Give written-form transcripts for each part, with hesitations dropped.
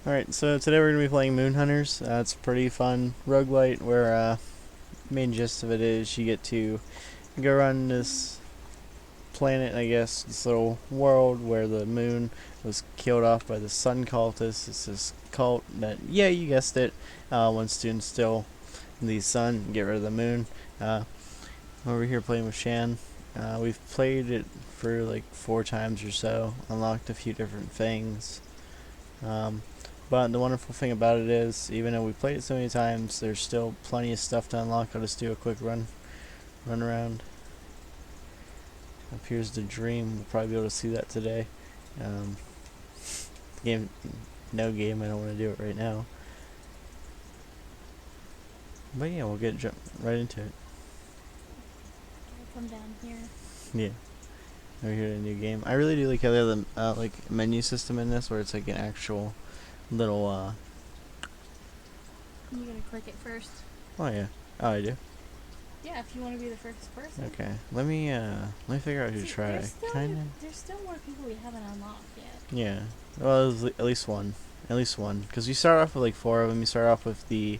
Alright, so today we're going to be playing Moon Hunters. It's a pretty fun roguelite where main gist of it is you get to go around this planet, I guess, this little world where the moon was killed off by the sun cultists. It's this cult that, yeah, you guessed it, wants to instill the sun, get rid of the moon. Over here playing with Shan. We've played it for like 4 times or so, unlocked a few different things. But the wonderful thing about it is, even though we played it so many times, there's still plenty of stuff to unlock. I'll just do a quick run around. Up here's the dream. We'll probably be able to see that today. Game, no game. I don't want to do it right now. But yeah, we'll get right into it. Come down here. Yeah. Over here, a new game. I really do like how they have the like menu system in this, where it's like an actual little. You're gonna click it first. Oh yeah. Oh, I do. Yeah, if you want to be the first person. Okay. Let me figure out who to try. There's still more people we haven't unlocked yet. Yeah. Well, there's at least one. At least one. Because you start off with like 4 of them. You start off with the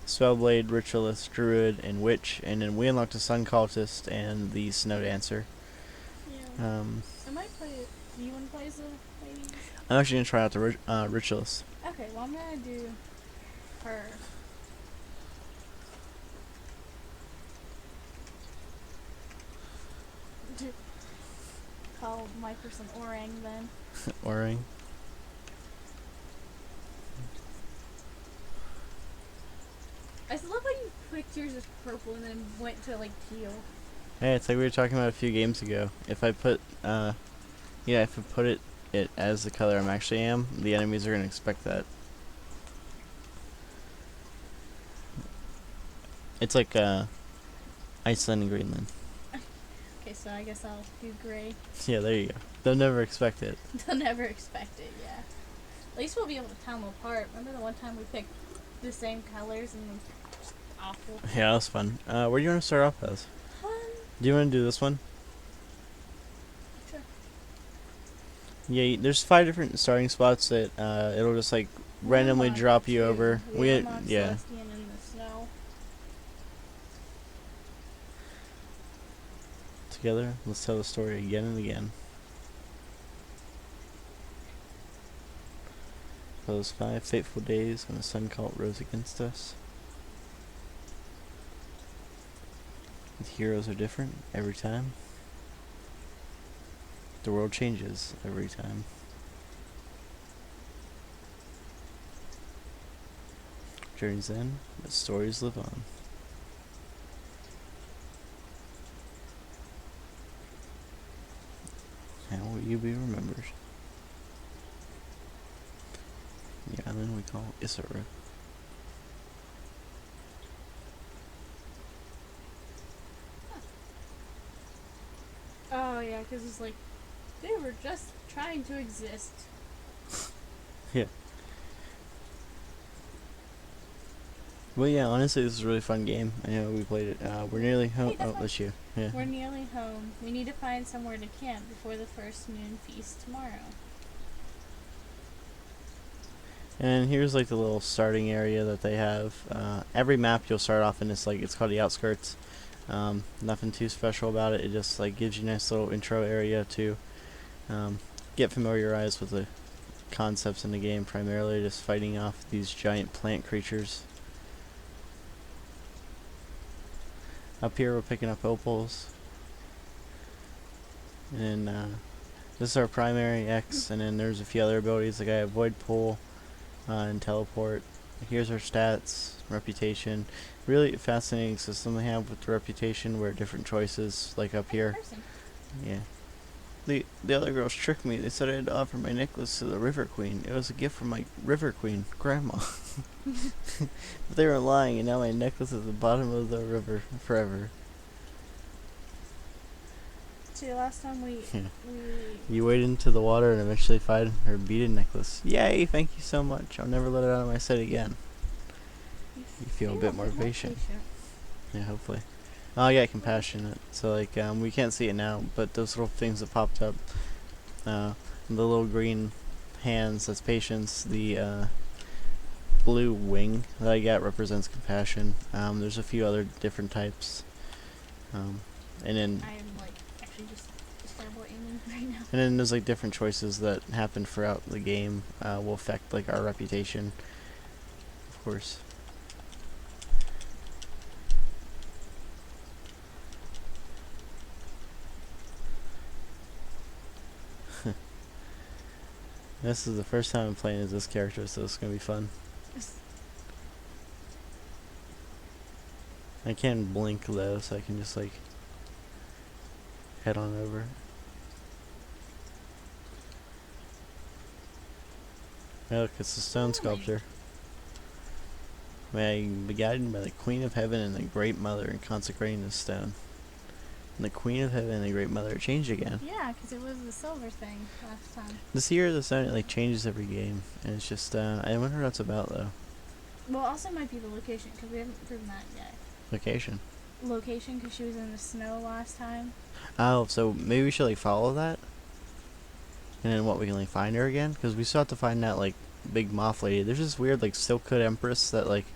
Spellblade, Ritualist, Druid, and Witch, and then we unlocked the Sun Cultist and the Snow Dancer. Yeah. I might play it. Do you want to play as the ladies? I'm actually gonna try out the Ritualist. Okay, well I'm gonna do her. Call my person Orang then. Orang. I love how you clicked yours as purple and then went to like teal. Hey, it's like we were talking about a few games ago. If I put if I put it as the color I'm actually am, the enemies are gonna expect that. It's like Iceland and Greenland. Okay, so I guess I'll do gray. Yeah, there you go. They'll never expect it. They'll never expect it, yeah. At least we'll be able to tell them apart. Remember the one time we picked the same colors and it was just awful? Yeah, that was fun. Where do you want to start off as? Do you want to do this one? Sure. Yeah, there's 5 different starting spots that it'll just like randomly drop you over. Yeah. Yeah. In the snow. Together, let's tell the story again and again. Those 5 fateful days when the sun cult rose against us. The heroes are different every time. The world changes every time. Journeys end, but stories live on. How will you be remembered? The island we call Isara. Oh, yeah, because it's like, they were just trying to exist. Yeah. Well, yeah, honestly, this is a really fun game. I know we played it. We're nearly home. Hey, oh, that's you. Yeah. We're nearly home. We need to find somewhere to camp before the first moon feast tomorrow. And here's like the little starting area that they have. Every map you'll start off in this, like, it's called the outskirts. Nothing too special about it. It just like gives you a nice little intro area to get familiarized with the concepts in the game. Primarily just fighting off these giant plant creatures. Up here we're picking up opals. And this is our primary X, and then there's a few other abilities like I have Void Pool and Teleport. Here's our stats, reputation. Really fascinating system they have with the reputation, where different choices, like up here. Yeah. The other girls tricked me. They said I had to offer my necklace to the River Queen. It was a gift from my River Queen grandma. But they were lying, and now my necklace is at the bottom of the river forever. See, last time we You wade into the water and eventually find her beaded necklace. Yay! Thank you so much. I'll never let it out of my sight again. You feel a bit more patient. Yeah, hopefully. Oh yeah, compassionate. So like, we can't see it now, but those little things that popped up, the little green hands, that's patience. The blue wing that I got represents compassion. There's a few other different types. And then I am like actually just terrible aiming right now. and then there's like different choices that happen throughout the game will affect like our reputation, of course. This is the first time I'm playing as this character, so it's gonna be fun. I can blink though, so I can just like head on over. Oh, look, it's a stone sculpture. May I be guided by the Queen of Heaven and the Great Mother in consecrating this stone. And the Queen of Heaven and the Great Mother changed again. Yeah, because it was the silver thing last time. This year the stone, it like changes every game, and it's just I wonder what that's about though. Well, also might be the location, because we haven't proven that yet. Location. Location, because she was in the snow last time. Oh, so maybe we should like follow that, and then what, we can like find her again, because we still have to find that like big moth lady. There's this weird like Silk Hood Empress that like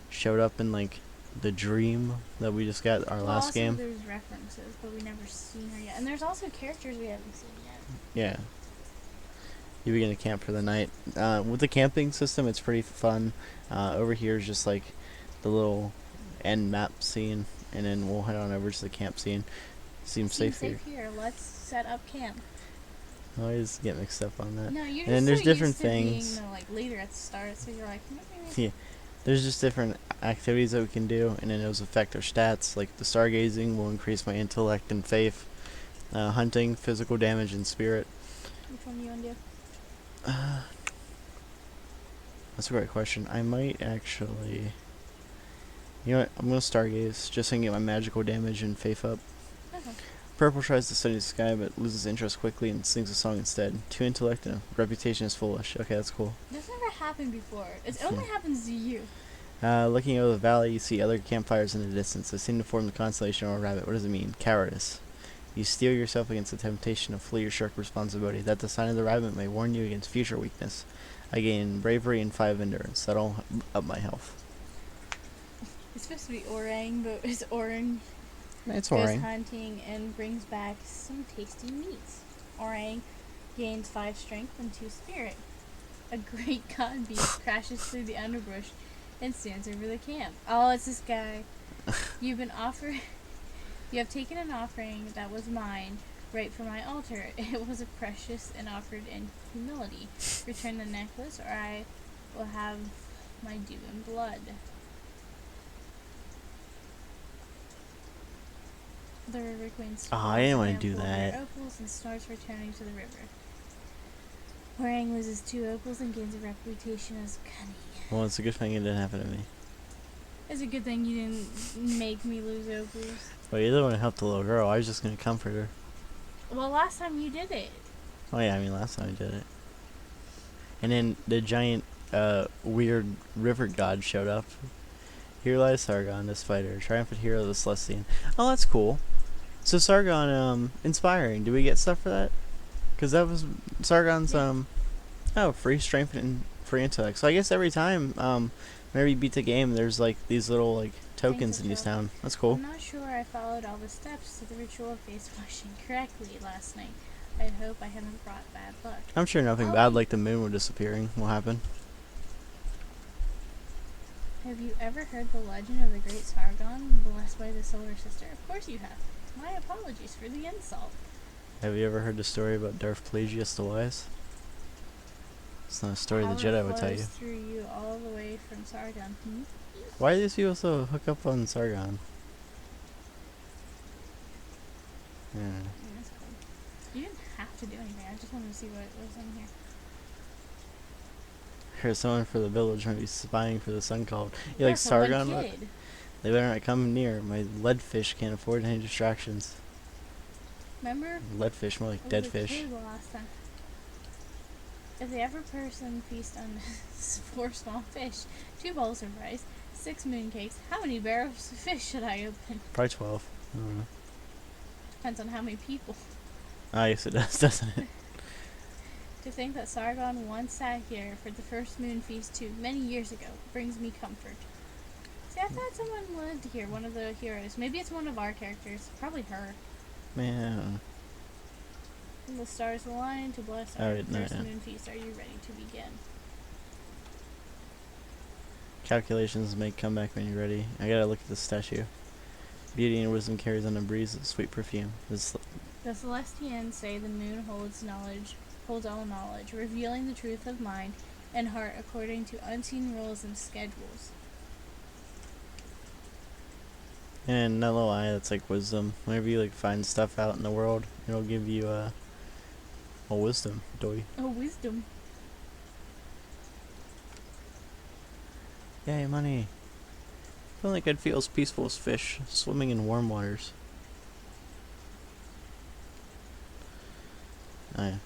showed up in like the dream that we just got our last also game. There's references, but we never seen her yet, and there's also characters we haven't seen yet. Yeah. You begin to camp for the night. With the camping system, it's pretty fun. Over here is just like the little end map scene, and then we'll head on over to the camp scene. Seems safe here. Let's set up camp. I always get mixed up on that. No, you're And then just there's so different used to things. being like later at the start, so you're like, Yeah. There's just different activities that we can do, and then those affect our stats. Like the stargazing will increase my intellect and faith. Hunting, physical damage, and spirit. Which one do you want to do? That's a great question. I might actually... You know what? I'm going to stargaze, just so I can get my magical damage and faith up. Okay. Purple tries to study the sky, but loses interest quickly and sings a song instead. 2 intellect and reputation is foolish. Okay, that's cool. This never happened before. It only happens to you. Looking over the valley, you see other campfires in the distance. They seem to form the constellation or a rabbit. What does it mean? Cowardice. You steel yourself against the temptation to flee or shirk responsibility. That the sign of the rabbit may warn you against future weakness. I gain bravery and 5 endurance. That'll up my health. It's supposed to be orang, but it's orang. It's Goes orang. hunting and brings back some tasty meats. Orang gains 5 strength and 2 spirit. A great god beast crashes through the underbrush and stands over the camp. Oh, it's this guy. You have taken an offering that was mine, right from my altar. It was a precious and offered in humility. Return the necklace, or I will have my due in blood. The river queen I didn't want to do handful of that. their opals and starts returning to the river. Orang loses 2 opals and gains a reputation as cunning. Well, it's a good thing it didn't happen to me. It's a good thing you didn't make me lose opals. Well, you didn't want to help the little girl. I was just going to comfort her. Well, last time you did it. Oh yeah, I mean last time I did it. And then the giant, weird river god showed up. Here lies Sargon, this fighter, triumphant hero of the Celestian. Oh, that's cool. So Sargon, inspiring. Do we get stuff for that? Because that was Sargon's, free strength and free intellect. So I guess every time, whenever you beat the game, there's like these little like tokens in each town. That's cool. I'm not sure I followed all the steps to the ritual of face washing correctly last night. I hope I haven't brought bad luck. I'm sure nothing bad like the moon disappearing will happen. Have you ever heard the legend of the great Sargon, blessed by the Silver Sister? Of course you have. My apologies for the insult. Have you ever heard the story about Darth Plagueis the Wise? It's not a story the Jedi would tell you. Through you all the way from Sargon. Why do these people so hook up on Sargon? Yeah. That's cool. You didn't have to do anything. I just wanted to see what was in here. Here's someone for the village might be spying for the sun called. You like That's a little Sargon? kid. They better not come near. My leadfish can't afford any distractions. Remember? Leadfish, more like It was dead a fish. kid last time. If the ever person feast on 4 small fish, 2 bowls of rice, 6 mooncakes, how many barrels of fish should I open? Probably 12. I don't know. Depends on how many people. Ah, yes it does, doesn't it? To think that Sargon once sat here for the first moon feast too, many years ago, brings me comfort. See, I thought someone lived here, one of the heroes. Maybe it's one of our characters. Probably her. Man. And the stars align to bless Oh, our wait, no, first yeah. moon feast. Are you ready to begin? Calculations make comeback when you're ready. I gotta look at the statue. Beauty and wisdom carries on a breeze of sweet perfume. This The Celestians say the moon holds all knowledge, revealing the truth of mind and heart according to unseen rules and schedules. and that little eye, that's like wisdom. Whenever you like find stuff out in the world, it'll give you a wisdom. Doy. Oh, wisdom. Yay, money. I feel like I'd feel as peaceful as fish swimming in warm waters. Oh yeah.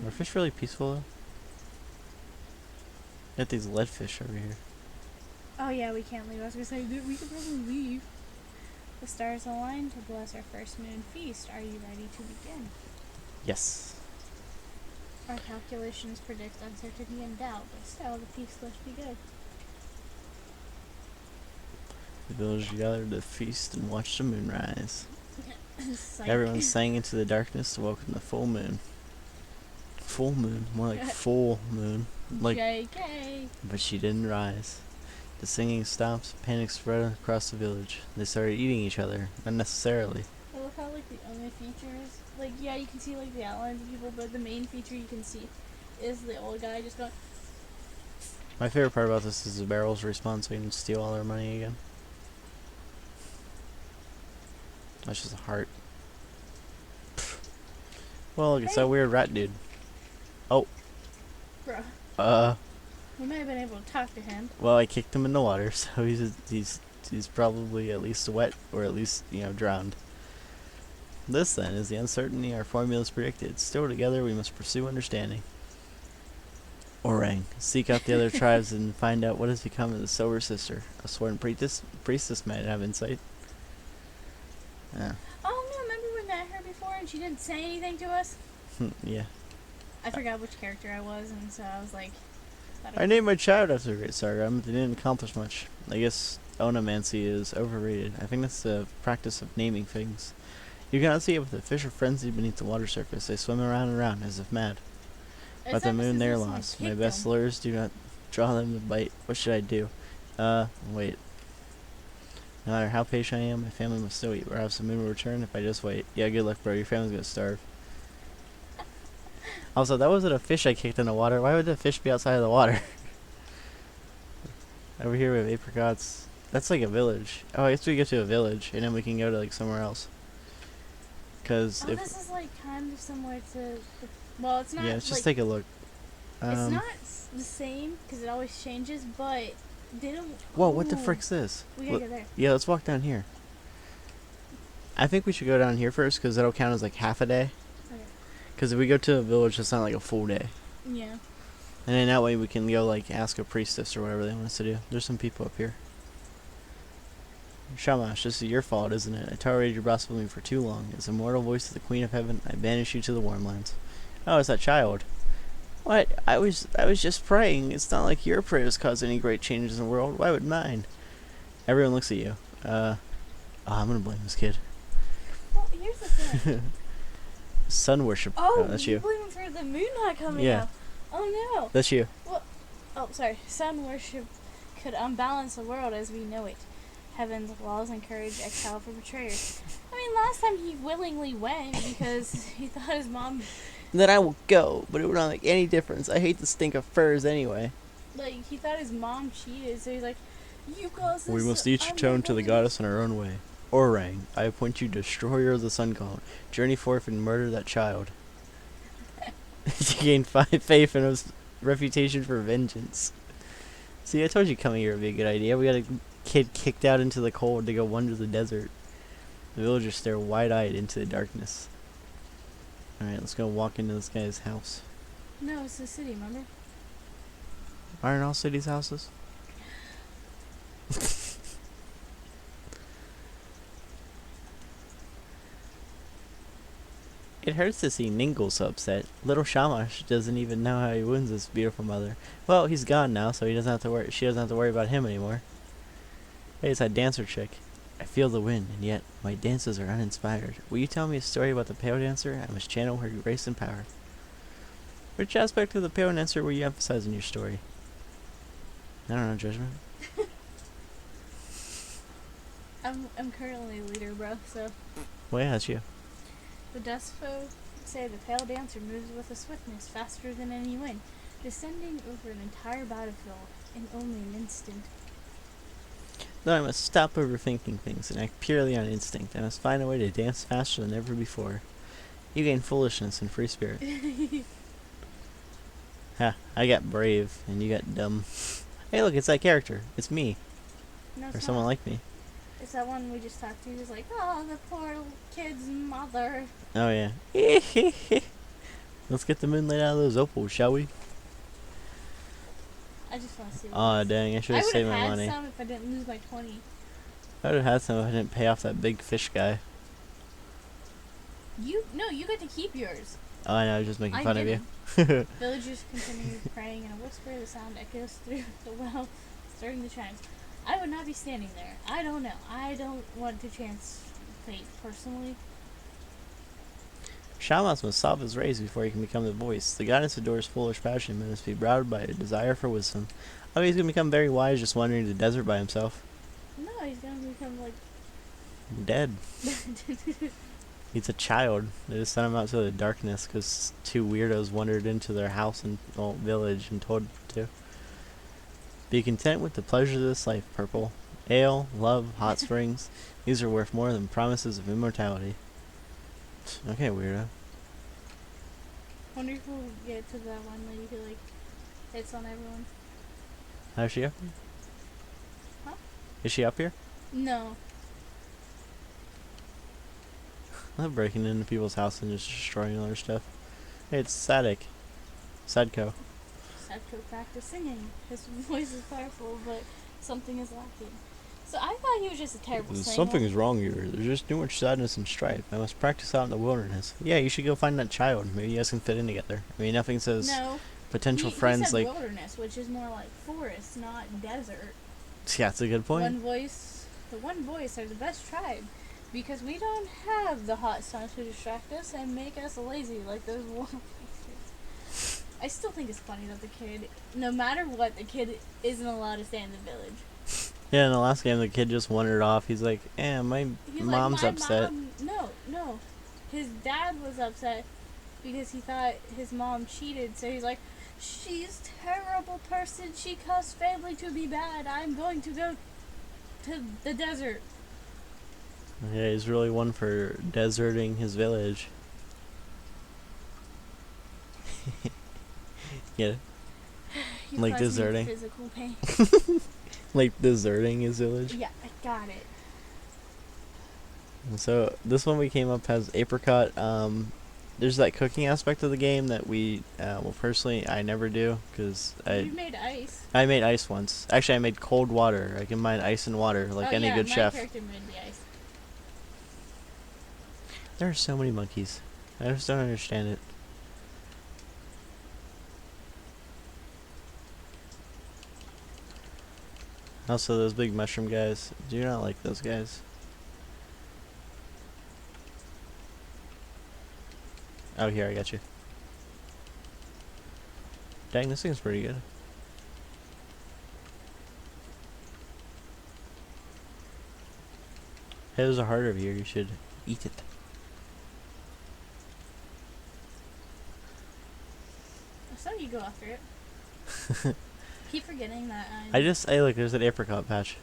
Are fish really peaceful though? Got these lead fish over here. Oh yeah, we can't leave. I was gonna say that we could probably leave. The stars align to bless our first moon feast. Are you ready to begin? Yes. Our calculations predict uncertainty and doubt, but still, the feast must be good. The village gathered to feast and watch the moon rise. Psych. Everyone sang into the darkness to welcome the full moon. Full moon, more like full moon. Like, JK. but she didn't rise. The singing stopped, panic spread across the village. They started eating each other, unnecessarily. I love how like the only features, like yeah, you can see like the outlines of people, but the main feature you can see is the old guy just going. My favorite part about this is the barrels respawn so you can steal all their money again. That's just a heart. Well, look, it's that weird rat dude. Oh. Bruh. We may have been able to talk to him. Well, I kicked him in the water, so he's probably at least wet, or at least, drowned. This, then, is the uncertainty our formulas predicted. Still together, we must pursue understanding. Orang. Seek out the other tribes and find out what has become of the Silver Sister. A sworn priestess might have insight. Yeah. Oh no, remember we met her before and she didn't say anything to us? Yeah. I forgot which character I was, and so I was like... I named my child after the Great Sargon, but they didn't accomplish much. I guess onomancy is overrated. I think that's the practice of naming things. You cannot see it, but the fish are frenzied beneath the water surface. They swim around and around as if mad. But the moon, they are lost. My best lures do not draw them to bite. What should I do? Wait. No matter how patient I am, my family must still eat. Perhaps the moon will return if I just wait. Yeah, good luck, bro. Your family's gonna starve. Also, that wasn't a fish I kicked in the water. Why would the fish be outside of the water? Over here we have apricots. That's like a village. Oh, I guess we get to a village, and then we can go to like somewhere else. Cause if this is like kind of similar to... well, it's not... yeah, let's just like, take a look. it's not the same, because it always changes, but... they don't... Whoa, what the frick's this? We gotta go there. Yeah, let's walk down here. I think we should go down here first, because that'll count as like half a day. Okay. Because if we go to a village, it's not like a full day. Yeah. And then that way we can go like ask a priestess or whatever they want us to do. There's some people up here. Shamash, this is your fault, isn't it? I tolerated your blasphemy for too long. As the immortal voice of the Queen of Heaven, I banish you to the warm lands. Oh, it's that child. What? I was just praying. It's not like your prayers caused any great changes in the world. Why would mine? Everyone looks at you. Oh, I'm gonna blame this kid. Well, here's the thing. Sun worship. Oh, That's you you. blame him for the moon not coming Yeah. out. Oh no. That's you. Well, oh, sorry. Sun worship could unbalance the world as we know it. Heaven's laws encourage exile for betrayers. I mean, last time he willingly went because he thought his mom... Then I will go, but it would not make any difference. I hate the stink of furs anyway. like, he thought his mom cheated, so he's like, you caused this... We must each atone to the goddess in our own way. Orang, I appoint you destroyer of the sun god. Journey forth and murder that child. You gain faith and a reputation for vengeance. See, I told you coming here would be a good idea. We got a kid kicked out into the cold to go wander the desert. The villagers stare wide-eyed into the darkness. Alright, let's go walk into this guy's house. No, it's the city, remember? Aren't all cities houses? It hurts to see Ningle so upset. Little Shamash doesn't even know how he wounds his beautiful mother. Well, he's gone now, so he doesn't have to worry. She doesn't have to worry about him anymore. Hey, it's that dancer chick. I feel the wind, and yet my dances are uninspired. Will you tell me a story about the pale dancer? I must channel her grace and power. Which aspect of the pale dancer will you emphasize in your story? I don't know, judgment. I'm currently a leader, bro, so. Well, yeah, that's you. The dust folk say the pale dancer moves with a swiftness faster than any wind, descending over an entire battlefield in only an instant. Though I must stop overthinking things and act purely on instinct. I must find a way to dance faster than ever before. You gain foolishness and free spirit. Ha, I got brave, and you got dumb. Hey, look, it's that character. It's me. No, Or it's someone not. like me. It's that one we just talked to who's like, oh, the poor kid's mother. Oh, yeah. Let's get the moonlight out of those opals, shall we? I just want to see what Aw, it is. dang, I should I have would saved have my had money. some if I didn't lose my 20. I would have had some if I didn't pay off that big fish guy. You get to keep yours. Oh, I know, I was just making I fun of didn't. you. Villagers continued praying in a whisper. The sound echoes through the well, stirring the chimes. I would not be standing there. I don't know. I don't want to chance fate personally. Shamash must solve his race before he can become the voice. The goddess adores foolish passion, but must be browed by a desire for wisdom. Oh, he's gonna become very wise just wandering the desert by himself. No, he's gonna become like. Dead. He's a child. They just sent him out to the darkness because two weirdos wandered into their house and village and told to. Be content with the pleasures of this life, Purple. Ale, love, hot springs. These are worth more than promises of immortality. Okay, weirdo. Wonder if we'll get to that one lady who like hits on everyone. How's she up? Huh? Is she up here? No. I love breaking into people's house and just destroying all their stuff. Hey, it's Sadek. Sadko. Sadko practice singing. His voice is powerful, but something is lacking. So I thought he was just a terrible singer. Something is wrong here. There's just too much sadness and strife. I must practice out in the wilderness. Yeah, you should go find that child. Maybe you guys can fit in together. I mean, nothing says No. potential He friends said like... wilderness, which is more like forest, not desert. Yeah, that's a good point. The one voice are the best tribe. Because we don't have the hot sun to distract us and make us lazy like those wild bastards. I still think it's funny that the kid, no matter what, the kid isn't allowed to stay in the village. Yeah, in the last game, the kid just wandered off. He's like, my He's mom's like, upset. No. His dad was upset because he thought his mom cheated. So he's like, she's a terrible person. She caused family to be bad. I'm going to go to the desert. Yeah, he's really one for deserting his village. Get it? You Like caused me deserting. physical pain. Like deserting his village. Yeah, I got it. So this one we came up has apricot. There's that cooking aspect of the game that we, well, personally, I never do because You made ice. I made ice once. Actually, I made cold water. I combined ice and water like any good chef. My character made the ice. There are so many monkeys. I just don't understand it. Also, those big mushroom guys. Do not like those guys. Oh, here, I got you. Dang, this thing's pretty good. Hey, there's a heart over here. You should eat it. I saw you go after it. Keep forgetting that Hey, look, there's an apricot patch.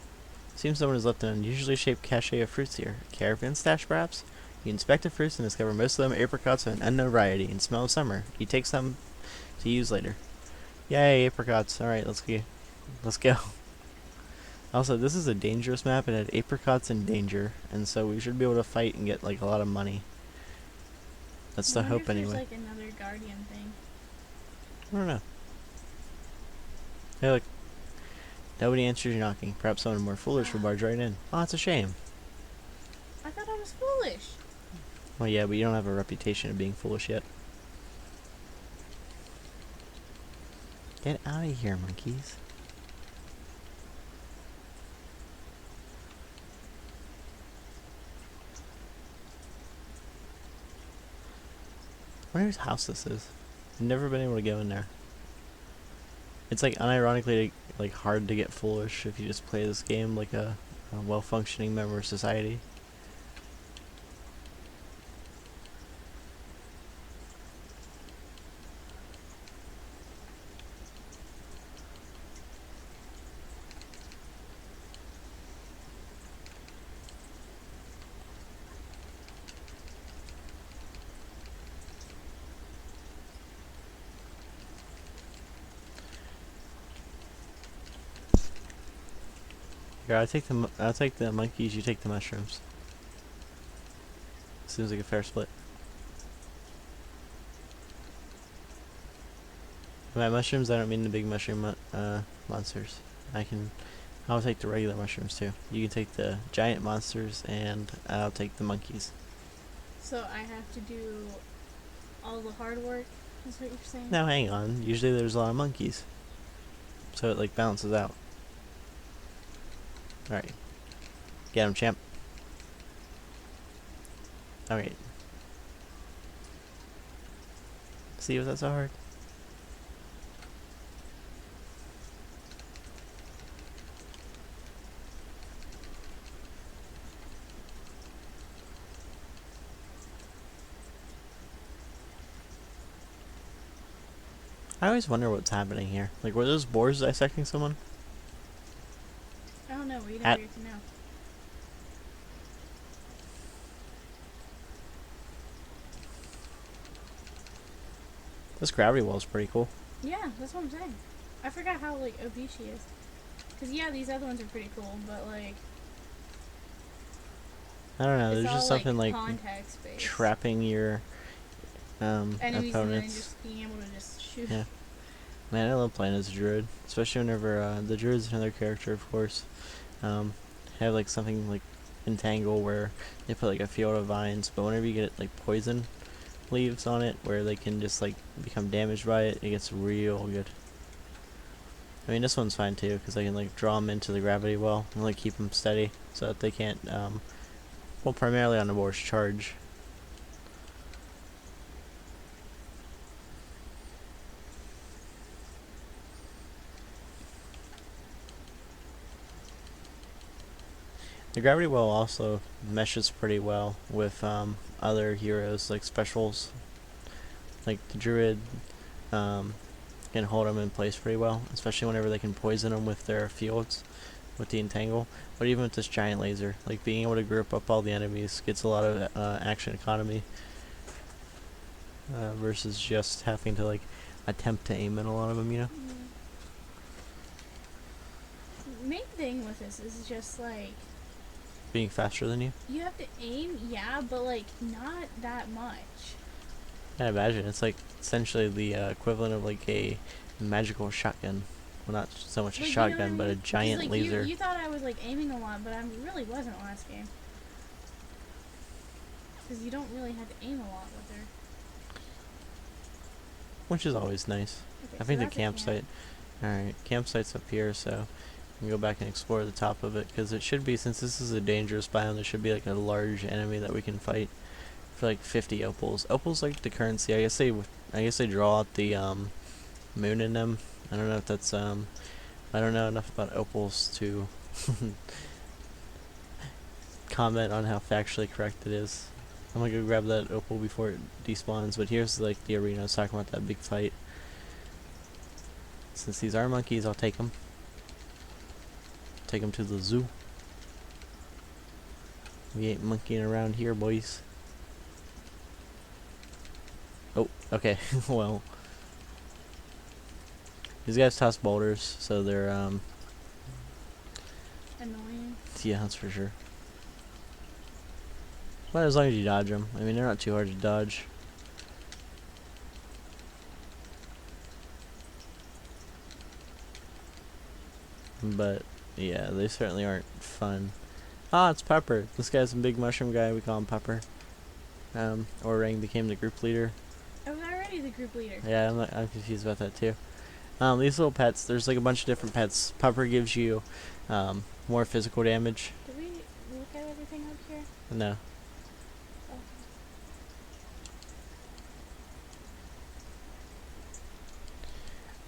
Seems someone has left an unusually shaped cache of fruits here. A caravan stash, perhaps? You inspect the fruits and discover most of them apricots of an unknown variety and smell of summer. You take some to use later. Yay, apricots. Alright, let's go. Also, this is a dangerous map. It had apricots in danger, and so we should be able to fight and get, like, a lot of money. That's the hope, anyway. There's, like, another guardian thing. I don't know. Hey, look. Nobody answers your knocking. Perhaps someone more foolish will barge right in. Oh, it's a shame. I thought I was foolish. Well, yeah, but you don't have a reputation of being foolish yet. Get out of here, monkeys. I wonder whose house this is. I've never been able to go in there. It's like unironically like hard to get foolish if you just play this game like a well-functioning member of society. Here, I'll take the monkeys. You take the mushrooms. Seems like a fair split. By mushrooms, I don't mean the big mushroom monsters. I'll take the regular mushrooms too. You can take the giant monsters, and I'll take the monkeys. So I have to do all the hard work, is what you're saying? Now, hang on. Usually there's a lot of monkeys, so it like balances out. All right, get him, champ. All right. See, was that so hard? I always wonder what's happening here. Like, were those boars dissecting someone? I don't know, we At never get to know. This gravity wall is pretty cool. Yeah, that's what I'm saying. I forgot how, like, OP she is. Because, yeah, these other ones are pretty cool, but, like... I don't know. It's There's all, just something like context-based. trapping your enemies and then opponents. just being able to just shoot. Yeah. Man, I love playing as a druid, especially whenever the druid's another character, of course. Have like something like entangle where they put like a field of vines, but whenever you get like poison leaves on it, where they can just like become damaged by it, it gets real good. I mean, this one's fine too, because I can like draw them into the gravity well and like keep them steady so that they can't. Well, primarily on the boar's charge. The gravity well also meshes pretty well with other heroes, like specials. Like the druid can hold them in place pretty well, especially whenever they can poison them with their fields, with the entangle. But even with this giant laser, like being able to group up all the enemies gets a lot of action economy versus just having to like attempt to aim at a lot of them, you know? Main thing with this is just, like... Being faster than you? You have to aim, yeah, but, like, not that much. I imagine it's like essentially the equivalent of like a magical shotgun. Well, not so much a Like, shotgun, you know what I but a mean? 'Cause, giant like, laser. You thought I was, like, aiming a lot, but I really wasn't last game. Because you don't really have to aim a lot with her. Which is always nice. Okay, I so think the that's a camp. campsite. Alright, campsite's up here, so we can go back and explore the top of it. Because it should be, since this is a dangerous biome, there should be like a large enemy that we can fight for like 50 opals. Opals like the currency. I guess they draw out the moon in them. I don't know if that's I don't know enough about opals to comment on how factually correct it is. I'm gonna go grab that opal before it despawns, but here's like the arena I was talking about, that big fight. Since these are monkeys, I'll take them. Take them to the zoo. We ain't monkeying around here, boys. Oh, okay. Well, these guys toss boulders, so they're Annoying. yeah, that's for sure. But as long as you dodge them, I mean, they're not too hard to dodge. But yeah, they certainly aren't fun. Ah, it's Pepper. This guy's a big mushroom guy. We call him Pepper. Orang became the group leader. I was already the group leader. Yeah, I'm confused about that too. These little pets, there's like a bunch of different pets. Pupper gives you more physical damage. Did we look at everything up here? No. Oh.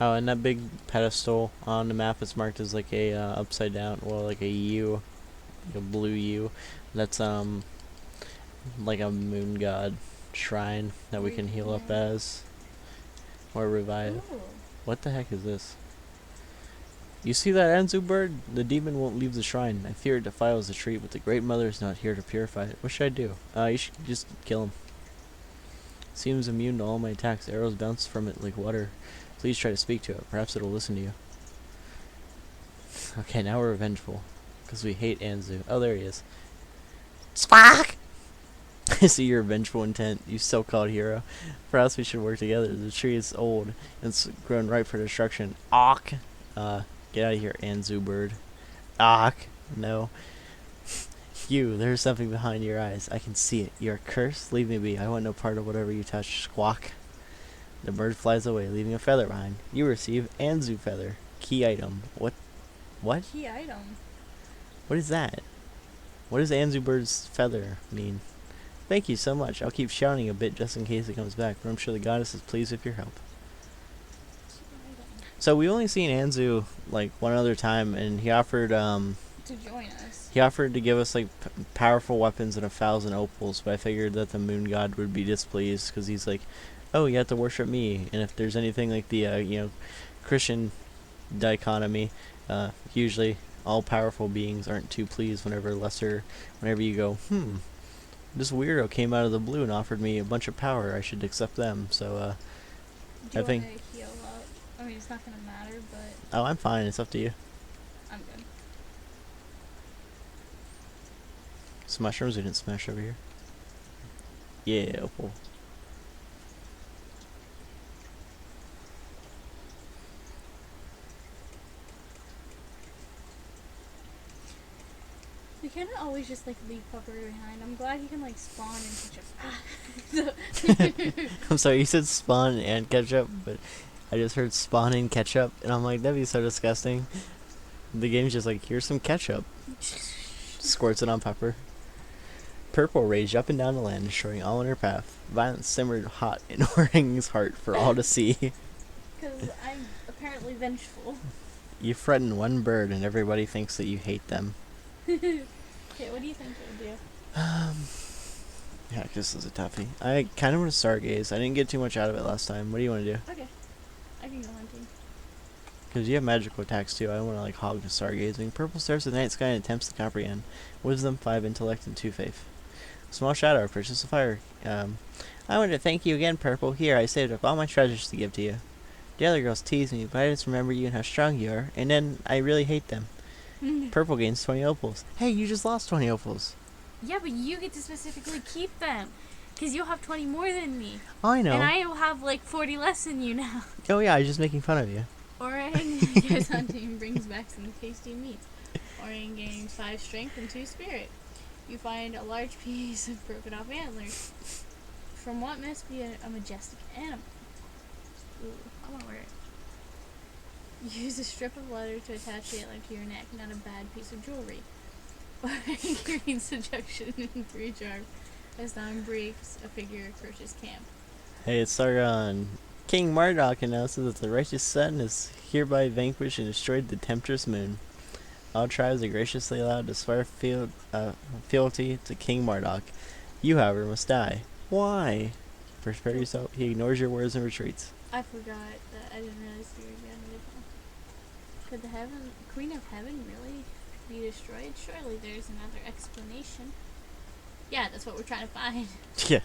Oh, and that big pedestal on the map is marked as like a upside down, well, like a U, like a blue U. That's like a moon god shrine that we can heal up as or revive. Ooh. What the heck is this? You see that Anzu bird? The demon won't leave the shrine. I fear it defiles the tree, but the Great Mother is not here to purify it. What should I do? You should just kill him. Seems immune to all my attacks. Arrows bounce from it like water. Please try to speak to it. Perhaps it'll listen to you. Okay, now we're revengeful. Because we hate Anzu. Oh, there he is. Spock! I see your vengeful intent, you so-called hero. Perhaps we should work together. The tree is old, and it's grown ripe for destruction. Auk! Get out of here, Anzu bird. Auk! No. You, there's something behind your eyes. I can see it. You're cursed. Leave me be. I want no part of whatever you touch. Squawk. The bird flies away, leaving a feather behind. You receive Anzu feather. Key item. What? What? Key item. What is that? What does Anzu bird's feather mean? Thank you so much. I'll keep shouting a bit just in case it comes back, but I'm sure the goddess is pleased with your help. So we've only seen Anzu like one other time, and he offered To join us. he offered to give us like powerful weapons and 1,000 opals, but I figured that the moon god would be displeased because he's like, oh, you have to worship me, and if there's anything like the Christian dichotomy, usually all powerful beings aren't too pleased whenever you go, this weirdo came out of the blue and offered me a bunch of power, I should accept them. So Do I think you want to heal up? I mean, it's not gonna matter, but oh, I'm fine, it's up to you. I'm good. Some mushrooms we didn't smash over here. Yeah, opal. We can't always just like leave Pupper behind. I'm glad he can like spawn and catch up. I'm sorry, you said spawn and ketchup, but I just heard spawn and ketchup, and I'm like, that'd be so disgusting. The game's just like, here's some ketchup. Squirts it on Pepper. Purple raged up and down the land, destroying all in her path. Violence simmered hot in Orang's heart for all to see. Because I'm apparently vengeful. You threaten one bird and everybody thinks that you hate them. Okay, what do you think we'll do? Yeah, this is a toughie. I kind of want to stargaze. I didn't get too much out of it last time. What do you want to do? Okay, I can go hunting. Because you have magical attacks too. I don't want to like hog the stargazing. Purple stares at the night sky and attempts to comprehend. Wisdom 5, intellect, and 2 faith. Small shadow, purchase a fire. I want to thank you again, Purple. Here, I saved up all my treasures to give to you. The other girls tease me, but I just remember you and how strong you are, and then I really hate them. Purple gains 20 opals. Hey, you just lost 20 opals. Yeah, but you get to specifically keep them. Because you'll have 20 more than me. Oh, I know. And I will have like 40 less than you now. Oh yeah, I was just making fun of you. Orang goes hunting and brings back some tasty meats. Orang gains 5 strength and 2 spirit. You find a large piece of broken off antlers from what must be a majestic animal. Ooh, I want to wear it. Use a strip of leather to attach the antler to your neck, not a bad piece of jewelry. Orang gains seduction and 3 charm as time breaks a figure approaches camp. Hey, it's Sargon. King Marduk announces that the righteous sun has hereby vanquished and destroyed the temptress moon. All tribes are graciously allowed to swear fealty to King Marduk. You, however, must die. Why? Prepare yourself. He ignores your words and retreats. I forgot that I didn't realize you were gonna live on. Could the Queen of Heaven really be destroyed? Surely there's another explanation. Yeah, that's what we're trying to find. Yeah.